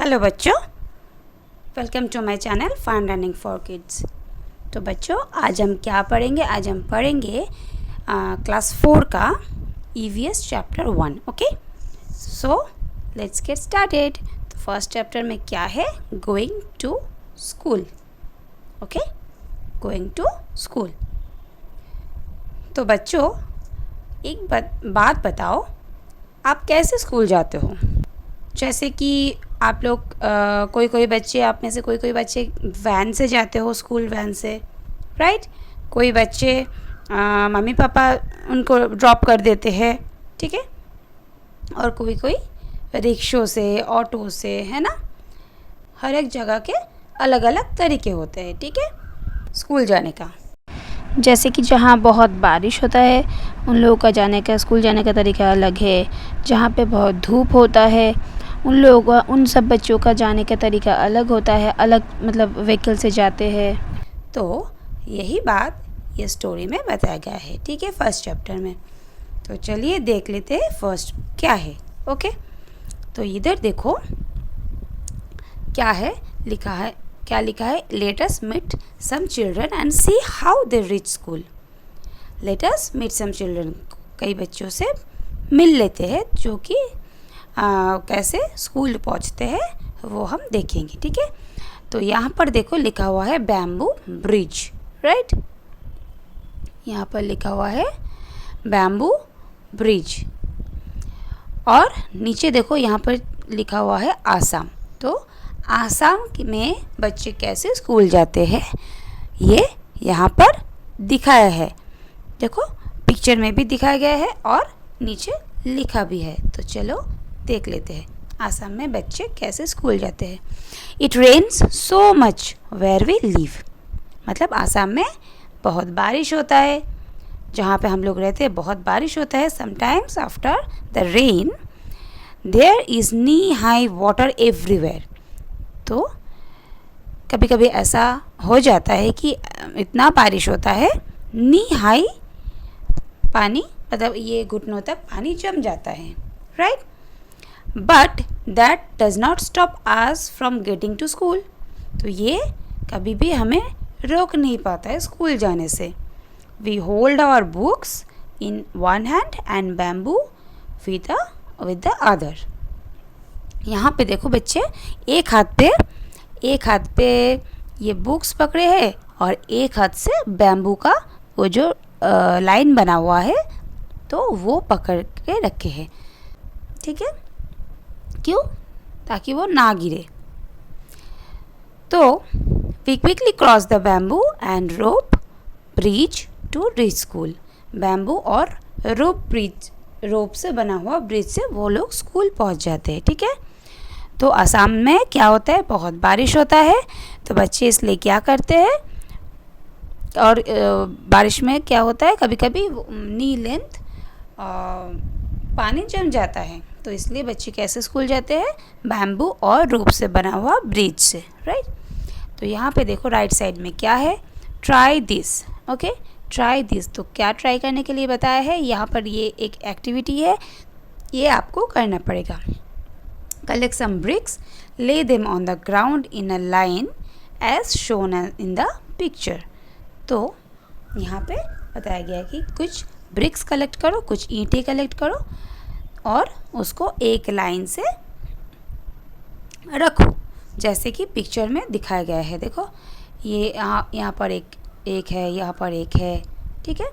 Hello बच्चों, welcome to my channel fun running for kids. तो बच्चों आज हम क्या पढ़ेंगे? आज हम पढ़ेंगे क्लास 4 का EVS chapter 1। Okay, so let's get started. तो फर्स्ट चैप्टर में क्या है? Going to school. Okay, going to school. तो बच्चों एक बात बताओ, आप कैसे स्कूल जाते हो? जैसे कि आप लोग कोई बच्चे, आप में से कोई बच्चे वैन से जाते हो, स्कूल वैन से, राइट? कोई बच्चे मम्मी पापा उनको ड्रॉप कर देते हैं, ठीक है? और कोई रिक्शों से, ऑटो से, है ना? हर एक जगह के अलग अलग तरीके होते हैं, ठीक है, स्कूल जाने का। जैसे कि जहाँ बहुत बारिश होता है उन लोगों का जाने का, स्कूल जाने का तरीका अलग है। जहाँ पे बहुत धूप होता है उन लोगों का, उन सब बच्चों का जाने का तरीका अलग होता है, अलग मतलब व्हीकल से जाते हैं। तो यही बात ये स्टोरी में बताया गया है, ठीक है, फर्स्ट चैप्टर में। तो चलिए देख लेते हैं फर्स्ट क्या है। ओके, तो इधर देखो क्या है लिखा है, क्या लिखा है? Let us meet some children and see how they reach school. Let us meet some children, कई बच्चों से मिल लेते हैं जो कि कैसे स्कूल पहुंचते हैं वो हम देखेंगे, ठीक है। तो यहाँ पर देखो लिखा हुआ है बैम्बू ब्रिज, राइट? यहाँ पर लिखा हुआ है बैम्बू ब्रिज और नीचे देखो यहाँ पर लिखा हुआ है आसाम। तो आसाम में बच्चे कैसे स्कूल जाते हैं ये यहाँ पर दिखाया है। देखो पिक्चर में भी दिखाया गया है और नीचे लिखा भी है। तो चलो देख लेते हैं आसाम में बच्चे कैसे स्कूल जाते हैं। It rains so much where we live, मतलब आसाम में बहुत बारिश होता है, जहाँ पे हम लोग रहते हैं बहुत बारिश होता है। Sometimes after the rain there is knee high water everywhere. तो कभी कभी ऐसा हो जाता है कि इतना बारिश होता है, नी हाई पानी, मतलब ये घुटनों तक पानी जम जाता है, right? But that does not stop us from getting to school. तो ये कभी भी हमें रोक नहीं पाता है स्कूल जाने से। We hold our books in one hand and bamboo with the other. यहाँ पे देखो बच्चे एक हाथ पे ये बुक्स पकड़े हैं और एक हाथ से बैम्बू का वो जो लाइन बना हुआ है तो वो पकड़ के रखे हैं, ठीक है? क्यों? ताकि वो ना गिरे। तो we quickly cross the bamboo and rope bridge to reach school. Bamboo और रोप से बना हुआ ब्रिज से वो लोग स्कूल पहुंच जाते हैं, ठीक है? तो असम में क्या होता है? बहुत बारिश होता है, तो बच्चे इसलिए क्या करते हैं, और बारिश में क्या होता है, कभी कभी नी लेंथ पानी जम जाता है, तो इसलिए बच्चे कैसे स्कूल जाते हैं? बैम्बू और रोप से बना हुआ ब्रिज से, राइट? तो यहाँ पे देखो राइट साइड में क्या है? Try this. Okay, try this. तो क्या ट्राई करने के लिए बताया है? यहाँ पर ये एक एक्टिविटी है, ये आपको करना पड़ेगा। Collect some bricks, lay them on the ground in a line as shown in the picture. तो यहाँ पे बताया गया है कि कुछ ब्रिक्स कलेक्ट करो, कुछ ईंटें कलेक्ट करो और उसको एक लाइन से रखो, जैसे कि पिक्चर में दिखाया गया है। देखो ये यहाँ पर एक है, यहाँ पर एक है, ठीक है?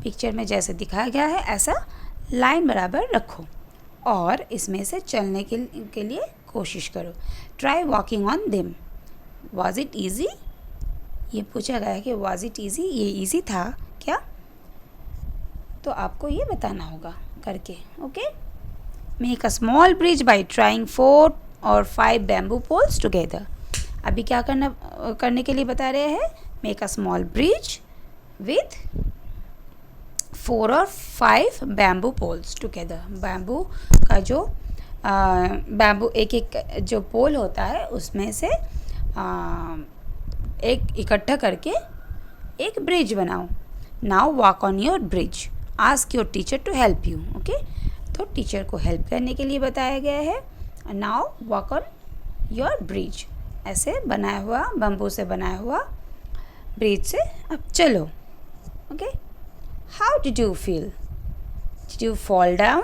पिक्चर में जैसे दिखाया गया है ऐसा लाइन बराबर रखो और इसमें से चलने के लिए कोशिश करो। Try walking on them. Was it easy? ये पूछा गया है कि वॉज इट ईजी, ये ईजी था क्या? तो आपको ये बताना होगा करके। Okay, make a small bridge bye trying 4 और 5 बैम्बू पोल्स टुगेदर। अभी क्या करने के लिए बता रहे हैं? Make a small bridge with 4 और 5 बैम्बू पोल्स टुगेदर। बैम्बू का जो बैम्बू एक जो पोल होता है उसमें से एक इकट्ठा करके एक ब्रिज बनाओ। Now walk on your bridge, ask your teacher to help you. Okay, तो टीचर को हेल्प करने के लिए बताया गया है। Now walk on your bridge. ऐसे बनाया हुआ बम्बू से बनाया हुआ ब्रिज से अब चलो। Okay, how did you feel? Did you fall down?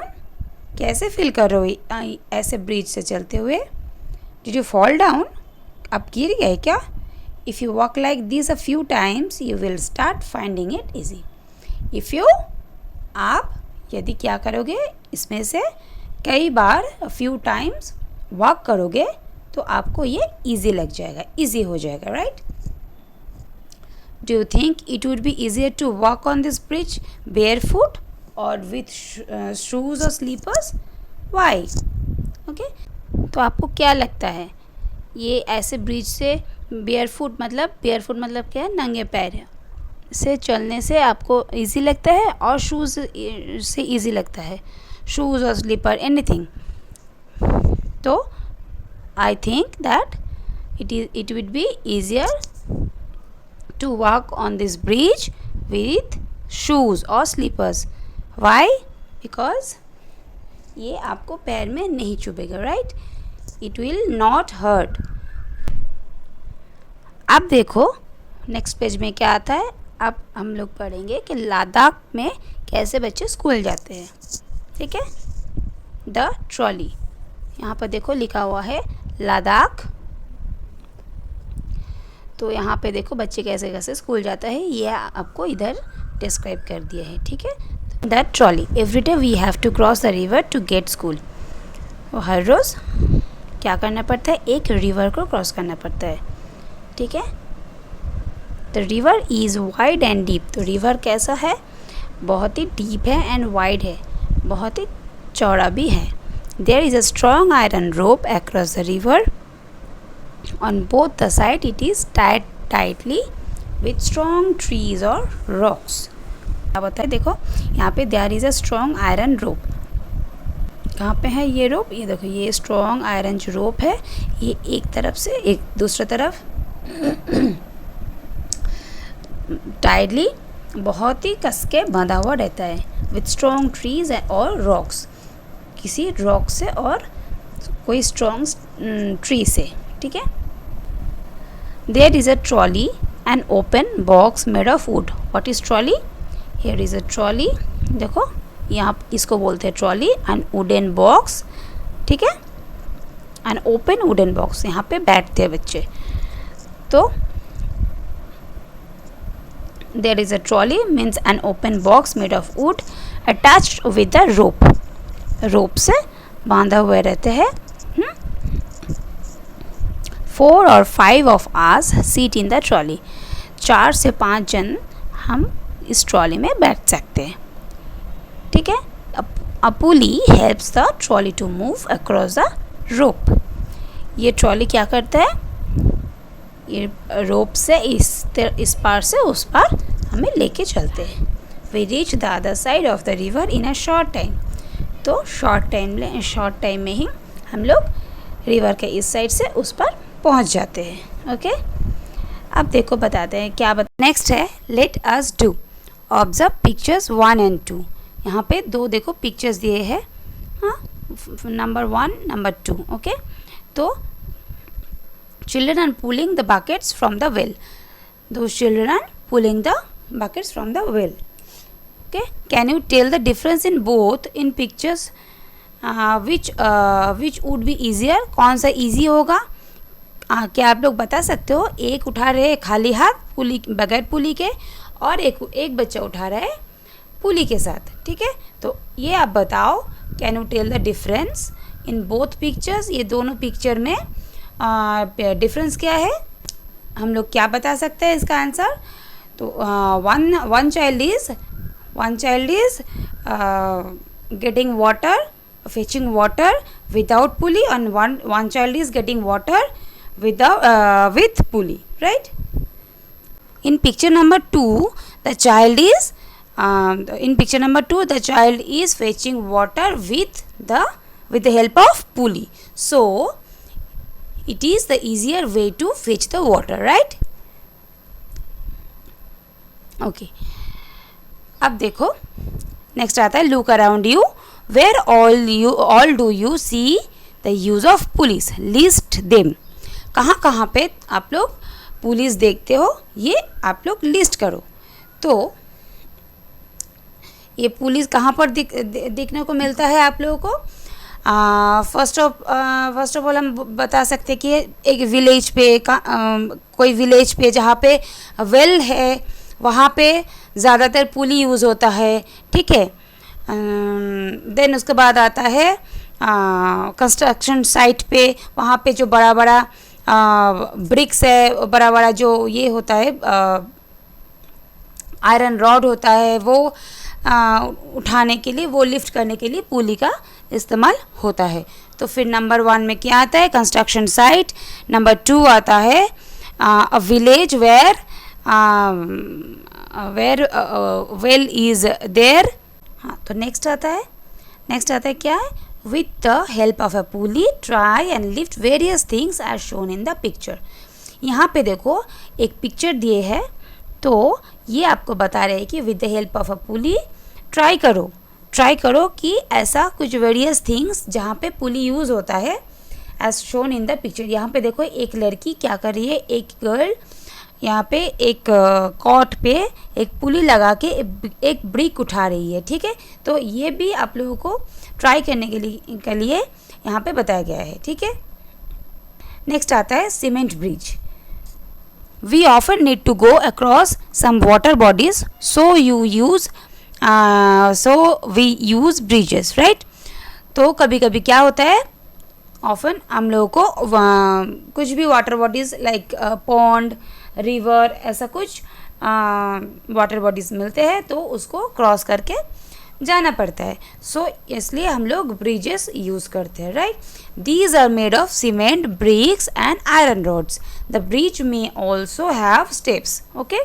कैसे फील कर रहे हो ऐसे ब्रिज से चलते हुए? Did you fall down? आप गिर गए क्या? If you walk like this a few times you will start finding it easy. If you, आप यदि क्या करोगे, इसमें से कई बार फ्यू टाइम्स वॉक करोगे तो आपको ये ईजी लग जाएगा, ईजी हो जाएगा, right? Do you think it would be easier to walk on this bridge barefoot और विथ शूज़ और स्लीपर्स? वाई? ओके, तो आपको क्या लगता है ये ऐसे ब्रिज से बेयरफुट मतलब क्या है? नंगे पैर से चलने से आपको इजी लगता है और शूज़ से इजी लगता है? शूज़ और स्लीपर एनीथिंग। तो I think that it would be easier to walk on this bridge with shoes or slippers. Why? Because ये आपको पैर में नहीं चुभेगा, right? It will not hurt. अब देखो नेक्स्ट पेज में क्या आता है। अब हम लोग पढ़ेंगे कि लद्दाख में कैसे बच्चे स्कूल जाते हैं, ठीक है? द ट्रॉली, यहाँ पर देखो लिखा हुआ है लद्दाख। तो यहाँ पे देखो बच्चे कैसे कैसे स्कूल जाता है, ये आपको इधर डिस्क्राइब कर दिया है, ठीक है? The trolley, every day we have to cross the river to get school. तो हर रोज़ क्या करना पड़ता है? एक रिवर को क्रॉस करना पड़ता है, ठीक है? The river is wide and deep. तो रिवर कैसा है? बहुत ही डीप है एंड वाइड है, बहुत ही चौड़ा भी है। There is a strong iron rope across the river, on both the side it is tied tightly with strong trees और रॉक्स। क्या बताए? देखो यहाँ पे there is a strong iron rope. कहाँ पे है ये रोप? ये देखो, ये स्ट्रॉन्ग आयरन जो रोप है ये एक तरफ से एक दूसरे तरफ टाइडली बहुत ही कस के बंधा हुआ रहता है, विथ स्ट्रॉन्ग ट्रीज और रॉक्स, किसी रॉक से और कोई स्ट्रॉन्ग ट्री से, ठीक है? There is a trolley an open box made of wood. What is trolley? Here is a trolley, देखो यहाँ इसको बोलते हैं ट्रॉली, एन वुडन बॉक्स, ठीक है? एन ओपन वुडन बॉक्स, यहाँ पे बैठते हैं बच्चे। तो there is a trolley means an open box made of wood attached with a rope. रोप से बांधा हुए रहते हैं। 4 or 5 of us sit in the trolley. 4 से 5 जन हम इस ट्रॉली में बैठ सकते हैं, ठीक है? A pulley helps the trolley to move across the rope. ये ट्रॉली क्या करता है? ये रोप से इस पार से उस पार हमें लेके चलते हैं। We reach the other side of the river in a short time. तो शॉर्ट टाइम में ही हम लोग रिवर के इस साइड से उस पर पहुंच जाते हैं, ओके? अब देखो बताते हैं क्या नेक्स्ट है, let us do observe pictures 1 and 2। यहाँ पे दो देखो पिक्चर्स दिए हैं, हाँ, नंबर 1 नंबर 2, ओके? तो children are pulling the buckets from the well. Those children are pulling the buckets from the well. Okay, can you tell the difference in both in pictures? Which would be easier? कौन सा easy होगा? क्या आप लोग बता सकते हो? एक उठा रहे खाली हाथ पुली बगैर पुली के, और एक बच्चा उठा रहा है पुली के साथ, ठीक है? तो ये आप बताओ, can you tell the difference in both pictures? ये दोनों पिक्चर में डिफरेंस क्या है? हम लोग क्या बता सकते हैं इसका आंसर? तो one child is getting water, fetching water without pulley, and one child is getting water with pulley, right? In picture number 2 the child is fetching water with the help of pulley. So it is the easier way to fetch the water, right? Okay, अब देखो next आता है look around you, where all do you see the use of pulleys, list them. कहाँ कहाँ पे आप लोग police देखते हो, ये आप लोग लिस्ट करो। तो ये पुलिस कहाँ पर देखने को मिलता है आप लोगों को? फर्स्ट ऑफ ऑल हम बता सकते हैं कि एक विलेज पे कोई विलेज पे जहाँ पे वेल है वहाँ पे ज़्यादातर पुली यूज़ होता है, ठीक है। देन उसके बाद आता है कंस्ट्रक्शन साइट पे, वहाँ पे जो बड़ा बड़ा ब्रिक्स है, बड़ा बड़ा जो ये होता है आयरन रॉड होता है, वो उठाने के लिए, वो लिफ्ट करने के लिए पुली का इस्तेमाल होता है। तो फिर नंबर 1 में क्या आता है? Construction site. नंबर 2 आता है a village where well is there. हाँ, तो नेक्स्ट आता है क्या है? With the help of a pulley try and lift various things are shown in the picture. यहाँ पे देखो एक पिक्चर दिए है, तो ये आपको बता रहे हैं कि with the help of a pulley try करो कि ऐसा कुछ वेरियस थिंग्स जहाँ पे पुली यूज़ होता है as shown in the picture. यहाँ पे देखो एक लड़की क्या कर रही है, एक गर्ल यहाँ पे एक कॉट पे एक पुली लगा के एक ब्रिक उठा रही है, ठीक है। तो ये भी आप लोगों को ट्राई करने के लिए यहाँ पे बताया गया है, ठीक है। नेक्स्ट आता है cement bridge. We often need to go across some water bodies, so we use bridges, right? तो कभी कभी क्या होता है, ऑफन हम लोगों को कुछ भी water bodies like pond, river, ऐसा कुछ वाटर बॉडीज़ मिलते हैं, तो उसको क्रॉस करके जाना पड़ता है। सो इसलिए हम लोग ब्रिजेस यूज़ करते हैं, right. These are made of cement, bricks and iron rods. The bridge में ऑल्सो हैव स्टेप्स, ओके।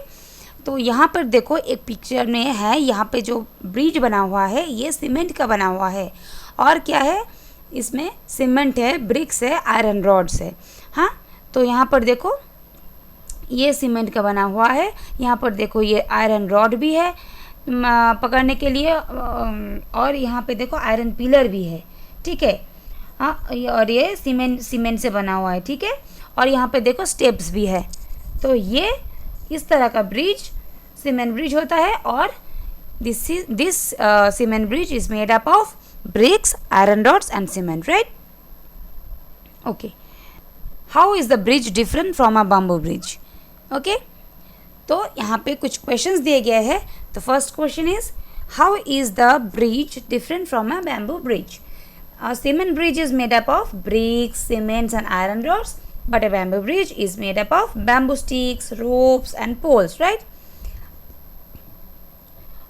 तो यहाँ पर देखो एक पिक्चर में है, यहाँ पे जो ब्रिज बना हुआ है ये सीमेंट का बना हुआ है, और क्या है इसमें? सीमेंट है, ब्रिक्स है, आयरन रॉड्स है। हाँ, तो यहाँ पर देखो ये सीमेंट का बना हुआ है, यहाँ पर देखो ये आयरन रॉड भी है पकड़ने के लिए, और यहाँ पे देखो आयरन पिलर भी है, ठीक है। हाँ, और ये सीमेंट से बना हुआ है, ठीक है। और यहाँ पे देखो स्टेप्स भी है। तो ये इस तरह का ब्रिज सीमेंट ब्रिज होता है, और this cement bridge is made up of BRICS, iron rods and cement, right. Okay, how is the bridge different from a bamboo bridge? Okay, तो यहाँ पे कुछ क्वेश्चंस दिए गए हैं। तो first question is how is the bridge different from a bamboo bridge? A cement bridge is made up of bricks, cements and iron rods, but a bamboo bridge is made up of bamboo sticks, ropes and poles, right?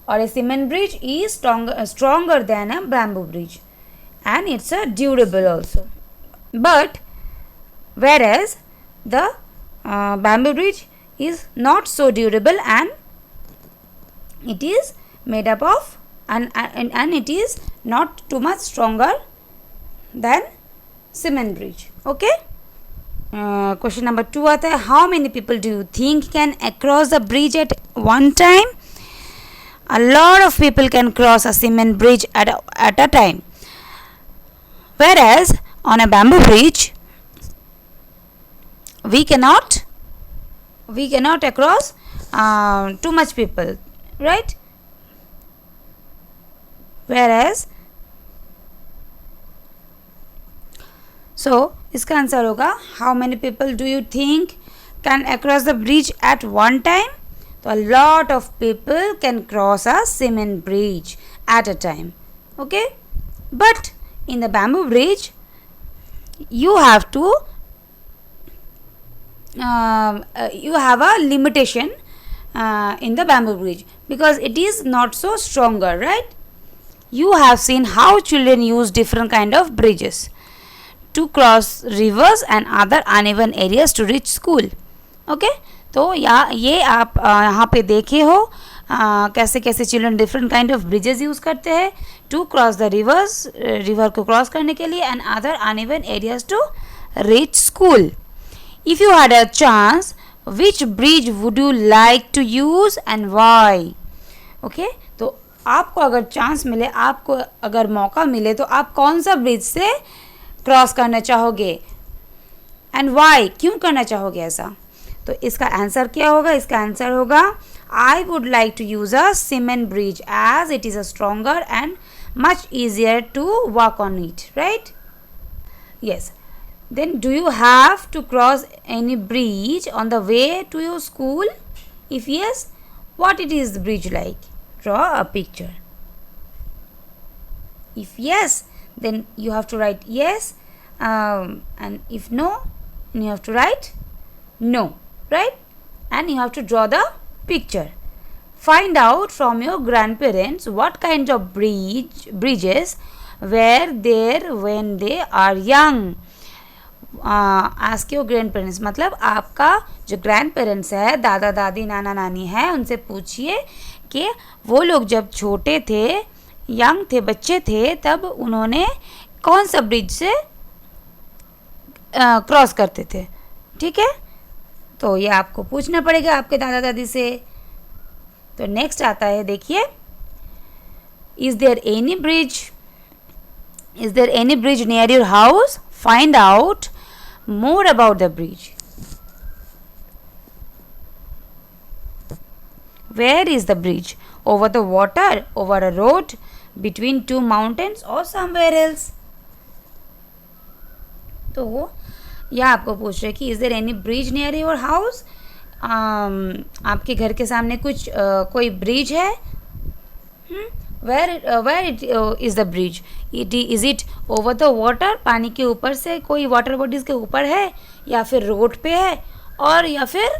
Or a cement bridge is stronger than a bamboo bridge, and it's a durable also. But whereas the bamboo bridge is not so durable, and it is made up of and it is not too much stronger than cement bridge, okay. Question number 2 आता है, how many people do you think can cross the bridge at one time? A lot of people can cross a cement bridge at a time, whereas on a bamboo bridge we cannot cross too much people, right? Whereas so इसका answer होगा how many people do you think can across the bridge at one time? तो a lot of people can cross a cement bridge at a time, okay. But in the bamboo bridge you have to you have a limitation in the bamboo bridge because it is not so stronger, right? You have seen how children use different kind of bridges to cross rivers and other uneven areas to reach school, okay? तो ये आप यहाँ पे देखे हो कैसे कैसे children different kind of bridges use करते हैं to cross the rivers, river को क्रॉस करने के लिए, and other uneven areas to reach school. If you had a chance which bridge would you like to use and why? Okay, तो आपको अगर chance मिले, आपको अगर मौका मिले तो आप कौन सा ब्रिज से क्रॉस करना चाहोगे, एंड वाई, क्यों करना चाहोगे ऐसा? तो इसका आंसर क्या होगा? इसका आंसर होगा I would like to use a cement bridge as it is a stronger and much easier to walk on it, right? Yes. Then do you have to cross any bridge on the way to your school? If yes, what it is the bridge like? Draw a picture. If yes, then you have to write yes, and if no, you have to write no, right? And you have to draw the picture. Find out from your grandparents what kinds of bridges were there when they are young. Ask your grand parents, मतलब आपका जो grand parents है, दादा दादी नाना नानी है, उनसे पूछिए कि वो लोग जब छोटे थे, यंग थे, बच्चे थे, तब उन्होंने कौन सा ब्रिज से क्रॉस करते थे. ठीक है, तो ये आपको पूछना पड़ेगा आपके दादा दादी से. तो नेक्स्ट आता है, देखिए, is there any bridge near your house? Find out more about the bridge. Where is the bridge? Over the water, over a road, between two mountains or somewhere else? तो यह आपको पूछ रहे कि is there any bridge near your house? आपके घर के सामने कुछ कोई ब्रिज है? where it is the bridge? Is it over the water? पानी के ऊपर से कोई वाटर बॉडीज के ऊपर है, या फिर रोड पे है, और या फिर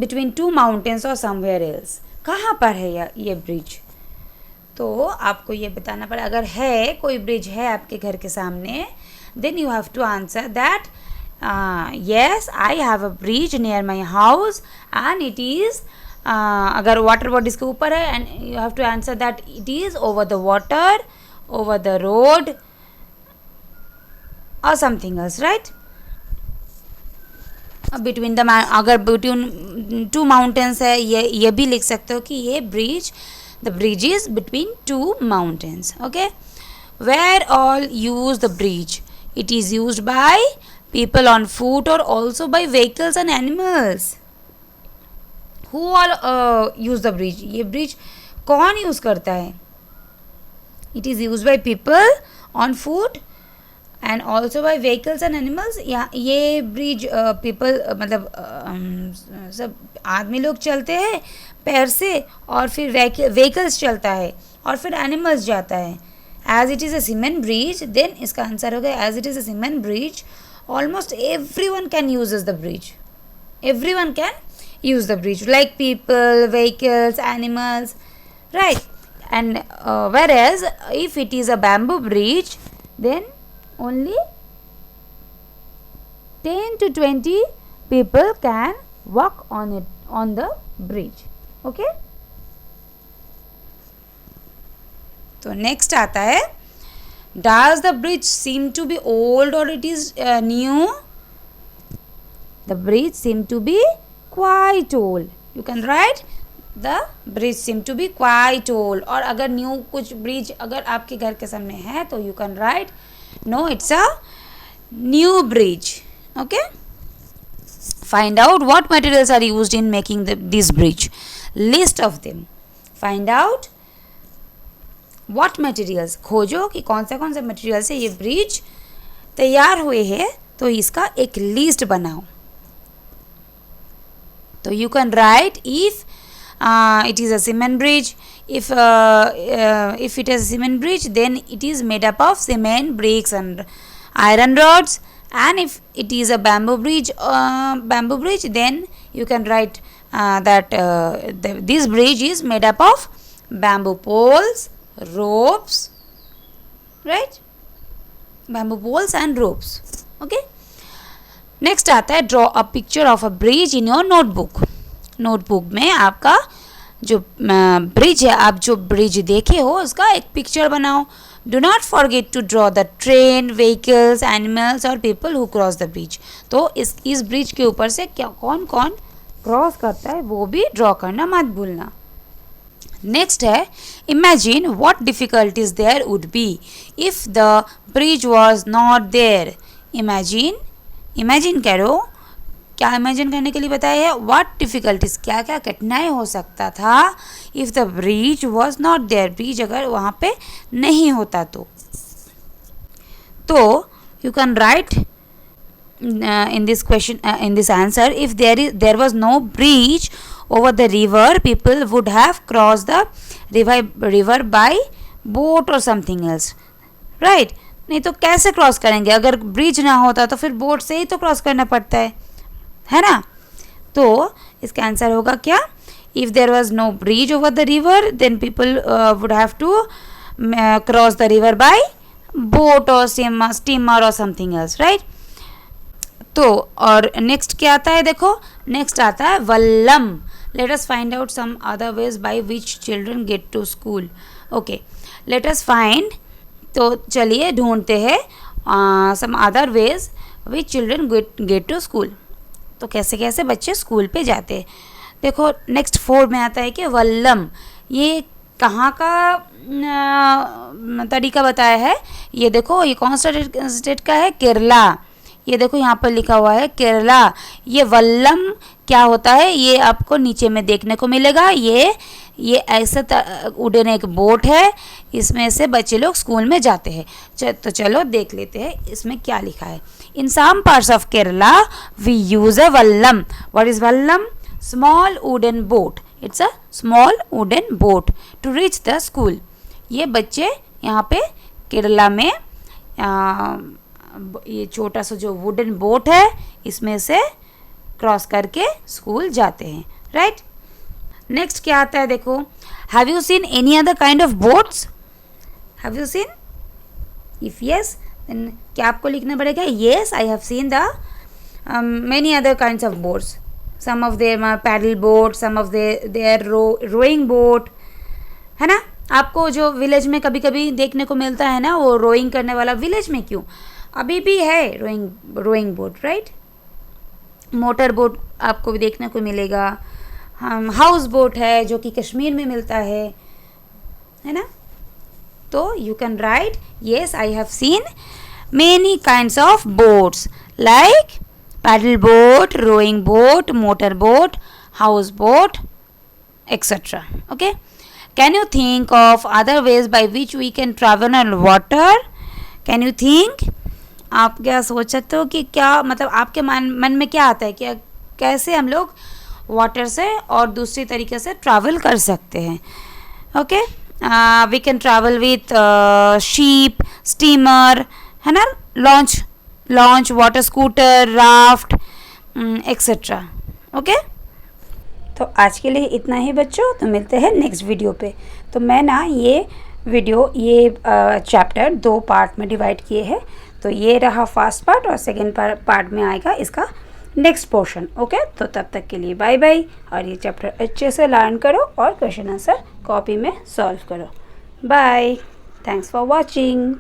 between two mountains or somewhere else? कहाँ पर है ये ब्रिज? तो आपको ये बताना पड़ेगा. अगर है कोई ब्रिज है आपके घर के सामने, then you have to answer that yes, I have a bridge near my house and it is अगर वाटर बॉडीज के ऊपर है, and you have to answer that it is over the water, over the road or something else, right? Between the, अगर between two mountains है, ये भी लिख सकते हो कि ये bridge, the bridge is between two mountains. Okay. Where all use the bridge? It is used by people on foot और also by vehicles and animals. Who all use the bridge? ये ब्रिज कौन use करता है? It is used by people on foot and also by vehicles and animals. ये bridge people मतलब सब आदमी लोग चलते हैं पैर से, और फिर व्हीकल्स चलता है, और फिर एनिमल्स जाता है. As it is a cement bridge, then इसका आंसर होगा as it is a cement bridge, almost everyone can use the bridge. Everyone can use the bridge, like people, vehicles, animals, right? And whereas if it is a bamboo bridge, then only 10 to 20 people can walk on it, on the bridge. Okay? तो next आता है, does the bridge seem to be old or it is new? The bridge seem to be quite old. You can write the bridge seem to be quite old. और अगर new कुछ bridge अगर आपके घर के सामने है, तो you can write no, it's a new bridge. Okay. Find out what materials are used in making this bridge. List of them. Find out what materials. खोजो कि कौन सा मटेरियल से ये ब्रिज तैयार हुए हैं, तो इसका एक लिस्ट बनाओ. So you can write if it is a cement bridge. If it is a cement bridge, then it is made up of cement, bricks and iron rods. And if it is a bamboo bridge, then you can write that this bridge is made up of bamboo poles, ropes, right? Bamboo poles and ropes. Okay. Next आता है draw a picture of a bridge in your notebook. Notebook में आपका जो bridge है, आप जो bridge देखे हो उसका एक पिक्चर बनाओ. Do not forget to draw the train, vehicles, animals और people who cross the bridge. तो इस ब्रिज के ऊपर से क्या कौन कौन क्रॉस करता है वो भी ड्रॉ करना मत भूलना. नेक्स्ट है imagine what difficulties there would be if the bridge was not there. Imagine करो, क्या इमेजिन करने के लिए बताया है, व्हाट डिफिकल्टीज, क्या क्या कठिनाई हो सकता था if the bridge was not there, bridge अगर वहाँ पे नहीं होता तो you can write in this question in this answer, if there was no bridge over the river, people would have crossed the river by boat or something else, right? नहीं तो कैसे cross करेंगे, अगर ब्रिज ना होता तो फिर boat से ही तो क्रॉस करना पड़ता है ना। तो इसका आंसर होगा क्या, if there was no bridge over the river then people would have to cross the river by boat और स्टीमर और समथिंग एल्स, राइट। तो और नेक्स्ट क्या आता है, देखो नेक्स्ट आता है वल्लम। Let us find out some other ways by which children get to school. Okay, let us find, तो चलिए ढूंढते हैं some other ways which children get to school. तो कैसे कैसे बच्चे स्कूल पे जाते हैं। देखो नेक्स्ट 4 में आता है कि वल्लम, ये कहाँ का तरीका बताया है, ये देखो ये कौन सा स्टेट का है, केरला। ये देखो यहाँ पर लिखा हुआ है केरला। ये वल्लम क्या होता है, ये आपको नीचे में देखने को मिलेगा। ये ऐसा उड़न एक बोट है, इसमें से बच्चे लोग स्कूल में जाते हैं। तो चलो देख लेते हैं इसमें क्या लिखा है। In some parts of Kerala we use a vallam. What is vallam? Small wooden boat. It's a small wooden boat to reach the school. ये बच्चे यहाँ पे केरला में ये छोटा सा जो वुडन बोट है इसमें से क्रॉस करके स्कूल जाते हैं, राइट। नेक्स्ट क्या आता है, देखो have you seen any other kind of boats? Have you seen? If yes then क्या आपको लिखना पड़ेगा, yes I have seen the many other kinds of boats. Some of their are paddle boat, some of their rowing boat, है ना। आपको जो village में कभी कभी देखने को मिलता है ना, वो रोइंग करने वाला, विलेज में क्यों, अभी भी है rowing boat, right. Motor boat आपको भी देखने को मिलेगा। हाउस बोट है जो कि कश्मीर में मिलता है ना। तो you can write yes I have seen many kinds of boats like paddle boat, rowing boat, motor boat, house boat etcetera. Okay, can you think of other ways by which we can travel on water? Can you think? आप क्या सोच सकते हो कि क्या मतलब आपके मन में क्या आता है कि कैसे हम लोग वाटर से और दूसरी तरीके से ट्रैवल कर सकते हैं? Okay, we can travel with ship, steamer, है ना, लॉन्च, वाटर स्कूटर, राफ्ट एक्सेट्रैक्ट्रा। ओके, तो आज के लिए इतना ही बच्चों, तो मिलते हैं नेक्स्ट वीडियो पे। तो मैं ना ये चैप्टर 2 पार्ट में डिवाइड किए हैं। तो ये रहा फर्स्ट पार्ट और सेकेंड पार्ट में आएगा इसका नेक्स्ट पोर्शन। ओके, तो तब तक के लिए बाय बाय, और ये चैप्टर अच्छे से लर्न करो और क्वेश्चन आंसर कॉपी में सॉल्व करो। Bye, thanks for watching.